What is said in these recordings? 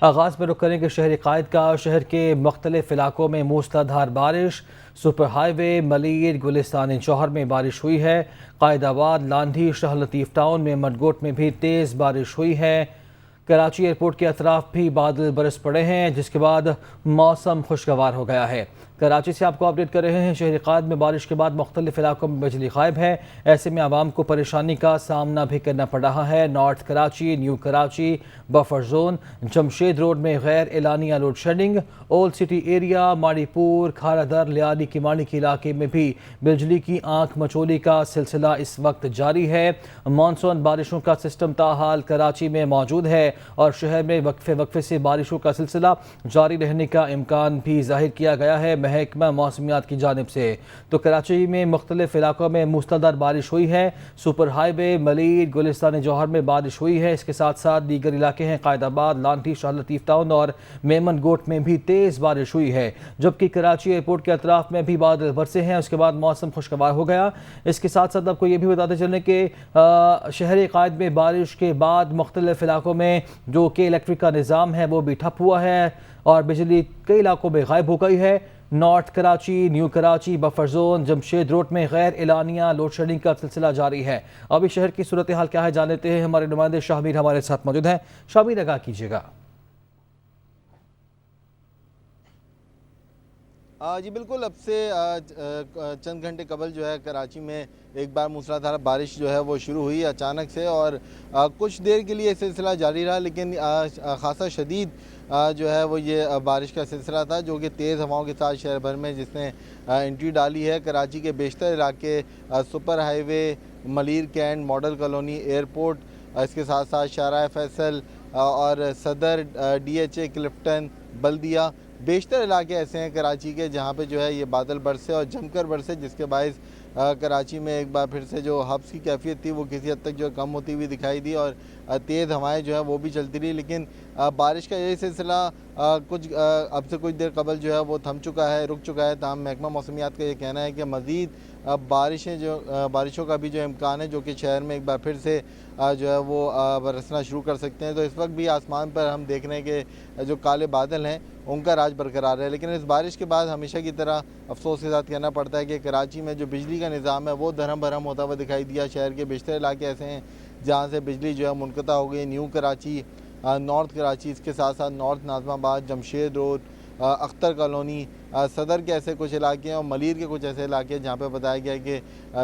آغاز میں رخ کریں گے شہری قائد کا۔ شہر کے مختلف علاقوں میں موسلادھار بارش، سپر ہائی وے، ملیر، گلستان جوہر میں بارش ہوئی ہے۔ قائد آباد، لاندھی، شاہ لطیف ٹاؤن میں مڈگوٹ میں بھی تیز بارش ہوئی ہے۔ کراچی ایئرپورٹ کے اطراف بھی بادل برس پڑے ہیں، جس کے بعد موسم خوشگوار ہو گیا ہے۔ کراچی سے آپ کو اپڈیٹ کر رہے ہیں۔ شہری قائد میں بارش کے بعد مختلف علاقوں میں بجلی غائب ہے، ایسے میں عوام کو پریشانی کا سامنا بھی کرنا پڑ رہا ہے۔ North Karachi, new Karachi, buffer zone, Jamshed road میں غیر اعلانیہ load shedding, old city area, Mauripur, کھارا در، لیالی کی ماڑی کے علاقے میں بھی بجلی کی آنکھ مچولی کا سلسلہ اس وقت جاری ہے۔ مانسون بارشوں کا سسٹم تاحال کراچی میں موجود ہے اور شہر میں وقفے وقفے سے بارشوں کا سلسلہ جاری رہنے کا امکان بھی ظاہر کیا گیا ہے محکمہ موسمیات کی جانب سے۔ تو کراچی میں مختلف علاقوں میں موسلادھار بارش ہوئی ہے۔ سپر ہائی وے، ملیر، گلستان جوہر میں بارش ہوئی ہے۔ اس کے ساتھ ساتھ دیگر علاقے ہیں قائد آباد، لانٹھی، شاہ لطیف ٹاؤن اور میمن گوٹ میں بھی تیز بارش ہوئی ہے، جبکہ کراچی ایئرپورٹ کے اطراف میں بھی بادل برسے ہیں۔ اس کے بعد موسم خوشگوار ہو گیا۔ اس کے ساتھ ساتھ آپ کو یہ بھی بتاتے چلیں کہ شہر قائد میں بارش کے بعد مختلف علاقوں میں جو کہ الیکٹرک کا نظام ہے وہ بھی ٹھپ ہوا ہے اور بجلی کئی علاقوں میں غائب ہو گئی ہے۔ North Karachi, new Karachi, buffer zone, Jamshed road میں غیر اعلانیہ لوڈ شیڈنگ کا سلسلہ جاری ہے۔ ابھی شہر کی صورتحال کیا ہے جان لیتے ہیں، ہمارے نمائندے شاہ میر ہمارے ساتھ موجود ہیں۔ شاہ میر، آگاہ کیجیے گا۔ جی بالکل، اب سے چند گھنٹے قبل جو ہے کراچی میں ایک بار موسلادھار بارش جو ہے وہ شروع ہوئی اچانک سے، اور کچھ دیر کے لیے سلسلہ جاری رہا، لیکن خاصا شدید جو ہے وہ یہ بارش کا سلسلہ تھا، جو کہ تیز ہواؤں کے ساتھ شہر بھر میں جس نے انٹری ڈالی ہے۔ کراچی کے بیشتر علاقے، superhighway, Malir cantt, model colony, airport, اس کے ساتھ ساتھ شاہراہ فیصل اور صدر، ڈی ایچ اے، کلفٹن، بلدیہ، بیشتر علاقے ایسے ہیں کراچی کے جہاں پہ جو ہے یہ بادل برسے اور جم کر برسے، جس کے باعث کراچی میں ایک بار پھر سے جو حبس کی کیفیت تھی وہ کسی حد تک جو ہے کم ہوتی ہوئی دکھائی دی، اور تیز ہوائیں جو ہیں وہ بھی چلتی رہی، لیکن بارش کا یہ سلسلہ اب سے کچھ دیر قبل جو ہے وہ تھم چکا ہے، رک چکا ہے۔ تاہم محکمہ موسمیات کا یہ کہنا ہے کہ مزید بارشوں کا بھی جو امکان ہے، جو کہ شہر میں ایک بار پھر سے جو ہے وہ برسنا شروع کر سکتے ہیں۔ تو اس وقت بھی آسمان پر ہم دیکھ رہے ہیں کہ جو کالے بادل ہیں ان کا راج برقرار ہے، لیکن اس بارش کے بعد ہمیشہ کی طرح افسوس کے ساتھ کہنا پڑتا ہے کہ کراچی میں جو بجلی کا نظام ہے وہ دھرم بھرم ہوتا ہوا دکھائی دیا۔ شہر کے بیشتر علاقے ایسے ہیں جہاں سے بجلی جو ہے منقطع ہو گئی۔ نیو کراچی، نارتھ کراچی، اس کے ساتھ ساتھ نارتھ ناظم آباد، جمشید روڈ، اختر کالونی، صدر کے ایسے کچھ علاقے ہیں اور ملیر کے کچھ ایسے علاقے ہیں جہاں پہ بتایا گیا ہے کہ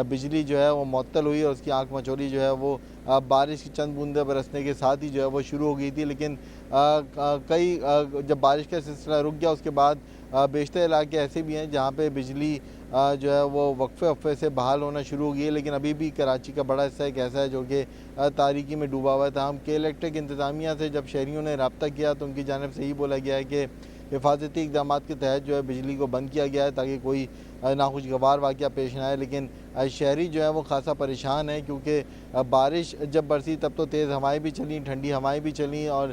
بجلی جو ہے وہ معطل ہوئی اور اس کی آنکھ مچولی جو ہے وہ بارش کی چند بوندیں برسنے کے ساتھ ہی جو ہے وہ شروع ہو گئی تھی، لیکن جب بارش کا سلسلہ رک گیا اس کے بعد بیشتر علاقے ایسے بھی ہیں جہاں پہ بجلی جو ہے وہ وقفے سے بحال ہونا شروع ہو گئی ہے، لیکن ابھی بھی کراچی کا بڑا حصہ ایک ایسا ہے جو کہ تاریکی میں ڈوبا ہوا ہے۔ تاہم کے الیکٹرک انتظامیہ سے جب شہریوں نے رابطہ کیا تو ان کی جانب سے یہی بولا گیا ہے کہ حفاظتی اقدامات کے تحت جو ہے بجلی کو بند کیا گیا ہے تاکہ کوئی ناخوشگوار واقعہ پیش نہ آئے، لیکن شہری جو ہے وہ خاصا پریشان ہیں کیونکہ بارش جب برسی تب تو تیز ہوائیں بھی چلیں، ٹھنڈی ہوائیں بھی چلیں اور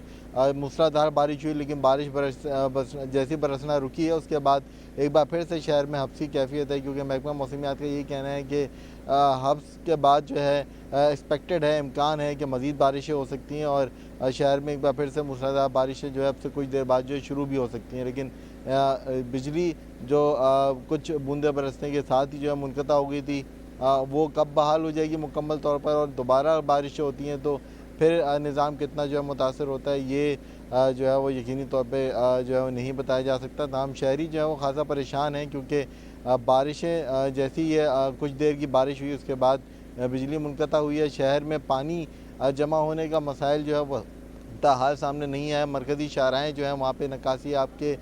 موسلادھار بارش ہوئی، لیکن بارش جیسی برسنا رکی ہے اس کے بعد ایک بار پھر سے شہر میں حبس کی کیفیت ہے، کیونکہ محکمہ موسمیات کا یہی کہنا ہے کہ حبس کے بعد جو ہے ایکسپیکٹڈ ہے، امکان ہے کہ مزید بارشیں ہو سکتی ہیں اور شہر میں ایک بار پھر سے موسلادھار بارشیں جو ہے اب سے کچھ دیر بعد جو ہے شروع بھی ہو سکتی ہیں، لیکن بجلی جو کچھ بوندیں برسنے کے ساتھ ہی جو ہے منقطع ہو گئی تھی وہ کب بحال ہو جائے گی مکمل طور پر اور دوبارہ بارشیں ہوتی ہیں تو پھر نظام کتنا جو ہے متاثر ہوتا ہے یہ جو ہے وہ یقینی طور پہ جو ہے وہ نہیں بتایا جا سکتا۔ تاہم شہری جو ہے وہ خاصا پریشان ہیں کیونکہ بارشیں جیسی یہ کچھ دیر کی بارش ہوئی اس کے بعد بجلی منقطع ہوئی ہے۔ شہر میں پانی جمع ہونے کا مسائل جو ہے وہ تاحال سامنے نہیں ہے۔ مرکزی شاہراہیں جو ہیں وہاں پہ نکاسی آپ کے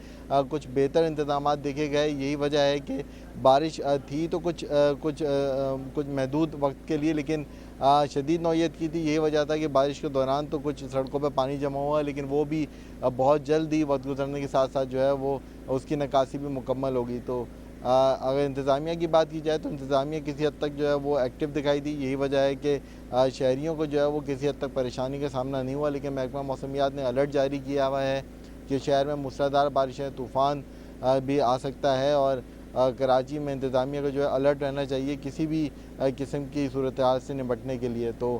کچھ بہتر انتظامات دیکھے گئے، یہی وجہ ہے کہ بارش تھی تو کچھ محدود وقت کے لیے لیکن شدید نوعیت کی تھی، یہی وجہ تھا کہ بارش کے دوران تو کچھ سڑکوں پہ پانی جمع ہوا لیکن وہ بھی بہت جلد ہی وقت گزرنے کے ساتھ ساتھ جو ہے وہ اس کی نکاسی بھی مکمل ہوگی۔ تو اگر انتظامیہ کی بات کی جائے تو انتظامیہ کسی حد تک جو ہے وہ ایکٹیو دکھائی دی، یہی وجہ ہے کہ شہریوں کو جو ہے وہ کسی حد تک پریشانی کا سامنا نہیں ہوا، لیکن محکمہ موسمیات نے الرٹ جاری کیا ہوا ہے کہ شہر میں موسلادھار بارشیں، طوفان بھی آ سکتا ہے اور کراچی میں انتظامیہ کو جو ہے الرٹ رہنا چاہیے کسی بھی قسم کی صورتحال سے نمٹنے کے لیے۔ تو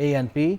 ANP,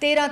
13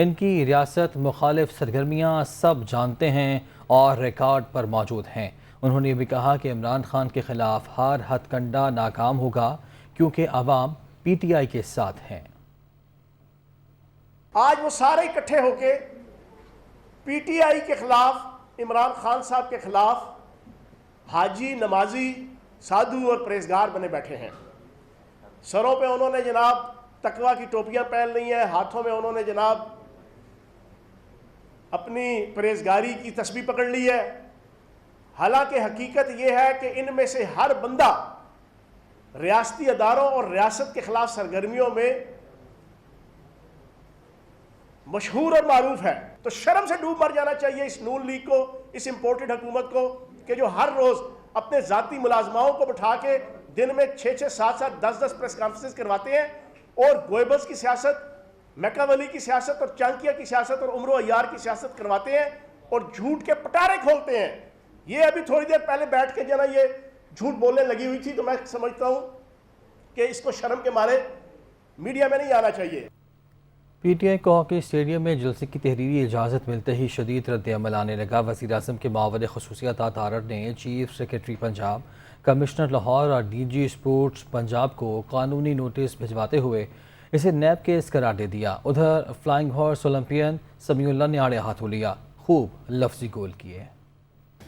ان کی ریاست مخالف سرگرمیاں سب جانتے ہیں اور ریکارڈ پر موجود ہیں۔ انہوں نے یہ بھی کہا کہ عمران خان کے خلاف ہر ہتھ کنڈا ناکام ہوگا کیونکہ عوام پی ٹی آئی کے ساتھ ہیں۔ آج وہ سارے اکٹھے ہو کے پی ٹی آئی کے خلاف، عمران خان صاحب کے خلاف حاجی، نمازی، سادھو اور پرہیزگار بنے بیٹھے ہیں۔ سروں پہ انہوں نے جناب تقویٰ کی ٹوپیاں پہن لی ہیں، ہاتھوں میں انہوں نے جناب اپنی پرہیزگاری کی تسبیح پکڑ لی ہے۔ حالانکہ حقیقت یہ ہے کہ ان میں سے ہر بندہ ریاستی اداروں اور ریاست کے خلاف سرگرمیوں میں مشہور اور معروف ہے۔ تو شرم سے ڈوب مر جانا چاہیے اس نون لیگ کو، اس امپورٹڈ حکومت کو، کہ جو ہر روز اپنے ذاتی ملازماؤں کو بٹھا کے دن میں 6-6, 7-7, 10-10 پریس کانفرنس کرواتے ہیں اور گوئبلز کی سیاست، میکاولی کی سیاست اور چانکیہ کی سیاست اور عمر و عیار کی سیاست کرواتے ہیں اور جھوٹ کے پٹارے کھولتے ہیں۔ یہ ابھی تھوڑی دیر پہلے بیٹھ کے جنا یہ جھوٹ بولنے لگی ہوئی تھی، تو میں سمجھتا ہوں کہ اس کو شرم کے مارے میڈیا میں نہیں آنا چاہیے۔ پی ٹی آئی کو ہاکی اسٹیڈیم میں جلسے کی تحریری اجازت ملتے ہی شدید رد عمل آنے لگا۔ وزیر اعظم کے معاون خصوصیات عطارڈ نے chief secretary Punjab, commissioner Lahore اور ڈی جی اسپورٹس پنجاب کو قانونی نوٹس بھجواتے ہوئے اسے نیب کیس قرار دے دیا۔ ادھر فلائنگ ہارس اولمپئن سمیع اللہ نے آڑے ہاتھوں لیا، خوب لفظی گول کیے۔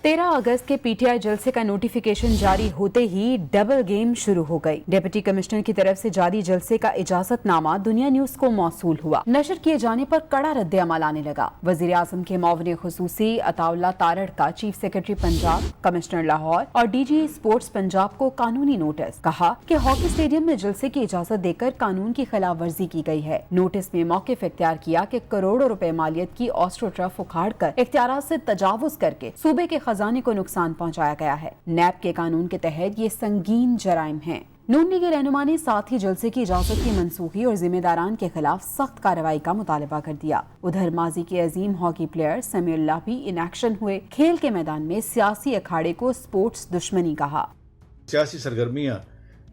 13 اگست کے پی ٹی آئی جلسے کا نوٹیفیکیشن جاری ہوتے ہی ڈبل گیم شروع ہو گئی۔ ڈپٹی کمشنر کی طرف سے جاری جلسے کا اجازت نامہ دنیا نیوز کو موصول ہوا۔ نشر کیے جانے پر کڑا رد عمل آنے لگا۔ وزیر اعظم کے معاون خصوصی عطا اللہ تارڑ کا chief secretary Punjab, commissioner Lahore اور ڈی جی اسپورٹس پنجاب کو قانونی نوٹس، کہا کہ ہاکی اسٹیڈیم میں جلسے کی اجازت دے کر قانون کی خلاف ورزی کی گئی ہے۔ نوٹس میں موقف اختیار کیا کہ کروڑوں روپے مالیت کی آسٹرو ٹرف اکھاڑ کر اختیارات سے تجاوز کر کے صوبے کے خزانے کو نقصان پہنچایا گیا ہے۔ نیب کے قانون کے تحت یہ سنگین جرائم ہیں۔ نون لیگ رہنما نے ساتھ ہی جلسے کی اجازت کی منسوخی اور ذمہ داران کے خلاف سخت کارروائی کا مطالبہ کر دیا۔ ادھر ماضی کے عظیم ہاکی پلیئر سمیع اللہ بھی ان ایکشن ہوئے۔ کھیل کے میدان میں سیاسی اکھاڑے کو سپورٹس دشمنی کہا۔ سیاسی سرگرمیاں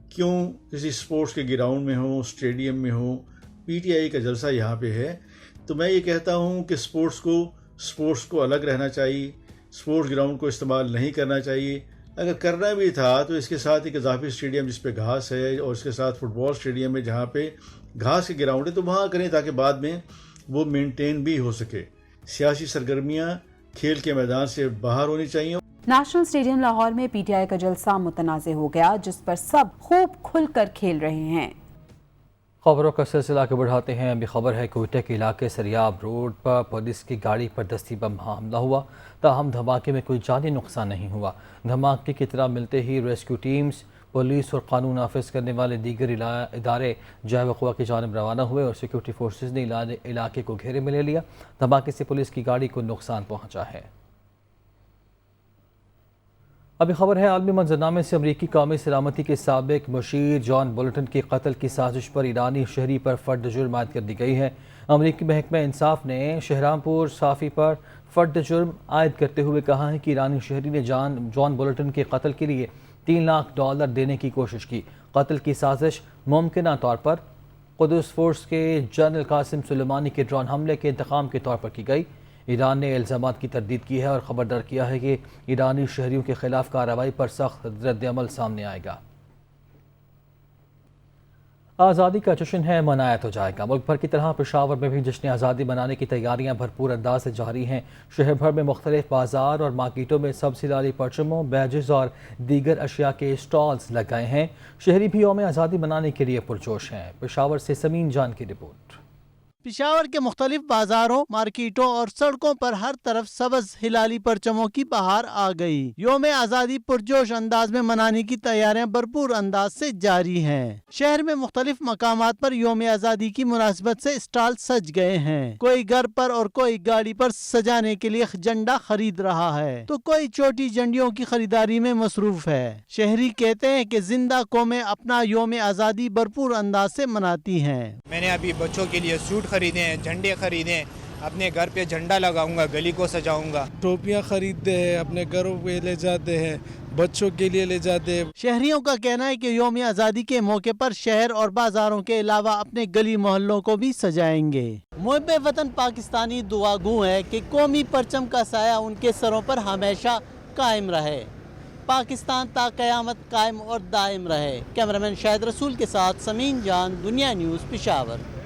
کیوں کسی سپورٹس کے گراؤنڈ میں ہوں، اسٹیڈیم میں ہوں، پی ٹی آئی کا جلسہ یہاں پہ ہے، تو میں یہ کہتا ہوں کہ سپورٹس کو الگ رہنا چاہیے، سپورٹس گراؤنڈ کو استعمال نہیں کرنا چاہیے۔ اگر کرنا بھی تھا تو اس کے ساتھ ایک اضافی اسٹیڈیم جس پہ گھاس ہے اور اس کے ساتھ فٹ بال اسٹیڈیم ہے جہاں پہ گھاس کے گراؤنڈ ہے، تو وہاں کریں تاکہ بعد میں وہ مینٹین بھی ہو سکے۔ سیاسی سرگرمیاں کھیل کے میدان سے باہر ہونی چاہیے۔ نیشنل اسٹیڈیم لاہور میں پی ٹی آئی کا جلسہ متنازع ہو گیا، جس پر سب خوب کھل کر کھیل رہے ہیں۔ خبروں کا سلسلہ آگے بڑھاتے ہیں۔ ابھی خبر ہے کوئٹہ کے علاقے سریاب روڈ پر پولیس کی گاڑی پر دستی بم حملہ ہوا، تاہم دھماکے میں کوئی جانی نقصان نہیں ہوا۔ دھماکے کی اطلاع ملتے ہی ریسکیو ٹیمز، پولیس اور قانون نافذ کرنے والے دیگر ادارے جائے وقوع کی جانب روانہ ہوئے اور سیکورٹی فورسز نے علاقے کو گھیرے میں لے لیا۔ دھماکے سے پولیس کی گاڑی کو نقصان پہنچا ہے۔ ابھی خبر ہے عالمی منظرنامے سے امریکی قومی سلامتی کے سابق مشیر جان بولٹن کے قتل کی سازش پر ایرانی شہری پر فرد جرم عائد کر دی گئی ہے۔ امریکی محکمہ انصاف نے شہرامپور صافی پر فرد جرم عائد کرتے ہوئے کہا ہے کہ ایرانی شہری نے جان بولٹن کے قتل کے لیے $3 لاکھ دینے کی کوشش کی۔ قتل کی سازش ممکنہ طور پر قدس فورس کے جنرل قاسم سلیمانی کے ڈرون حملے کے انتقام کے طور پر کی گئی۔ ایران نے الزامات کی تردید کی ہے اور خبردار کیا ہے کہ ایرانی شہریوں کے خلاف کارروائی پر سخت رد عمل سامنے آئے گا۔ آزادی کا جشن ہے، منایا تو جائے گا۔ ملک بھر کی طرح پشاور میں بھی جشن آزادی منانے کی تیاریاں بھرپور انداز سے جاری ہیں۔ شہر بھر میں مختلف بازار اور مارکیٹوں میں سبزی لالی پرچموں، بیجز اور دیگر اشیاء کے اسٹالز لگائے ہیں۔ شہری بھی یوم آزادی منانے کے لیے پرجوش ہیں۔ پشاور سے سمین جان کی رپورٹ۔ پشاور کے مختلف بازاروں، مارکیٹوں اور سڑکوں پر ہر طرف سبز ہلالی پرچموں کی بہار آ گئی۔ یوم آزادی پرجوش انداز میں منانے کی تیاریاں بھرپور انداز سے جاری ہیں۔ شہر میں مختلف مقامات پر یوم آزادی کی مناسبت سے اسٹال سج گئے ہیں۔ کوئی گھر پر اور کوئی گاڑی پر سجانے کے لیے جھنڈا خرید رہا ہے تو کوئی چھوٹی جھنڈیوں کی خریداری میں مصروف ہے۔ شہری کہتے ہیں کہ زندہ قومیں اپنا یوم آزادی بھرپور انداز سے مناتی ہیں۔ میں نے ابھی بچوں کے لیے سوٹ خریدے ہیں، جھنڈے خریدے ہیں، اپنے گھر پہ جھنڈا لگاؤں گا, گلی کو سجاؤں گا. ٹوپیاں خریدتے ہیں, اپنے گھروں پہ لے جاتے ہیں, بچوں کے لیے لے جاتے ہیں. شہریوں کا کہنا ہے کہ یوم آزادی کے موقع پر شہر اور بازاروں کے علاوہ اپنے گلی محلوں کو بھی سجائیں گے. محب وطن پاکستانی دعا گو ہے کہ قومی پرچم کا سایہ ان کے سروں پر ہمیشہ قائم رہے. پاکستان تا قیامت قائم اور دائم رہے. کیمرامین شاہد رسول کے ساتھ سمین جان, دنیا نیوز, پشاور.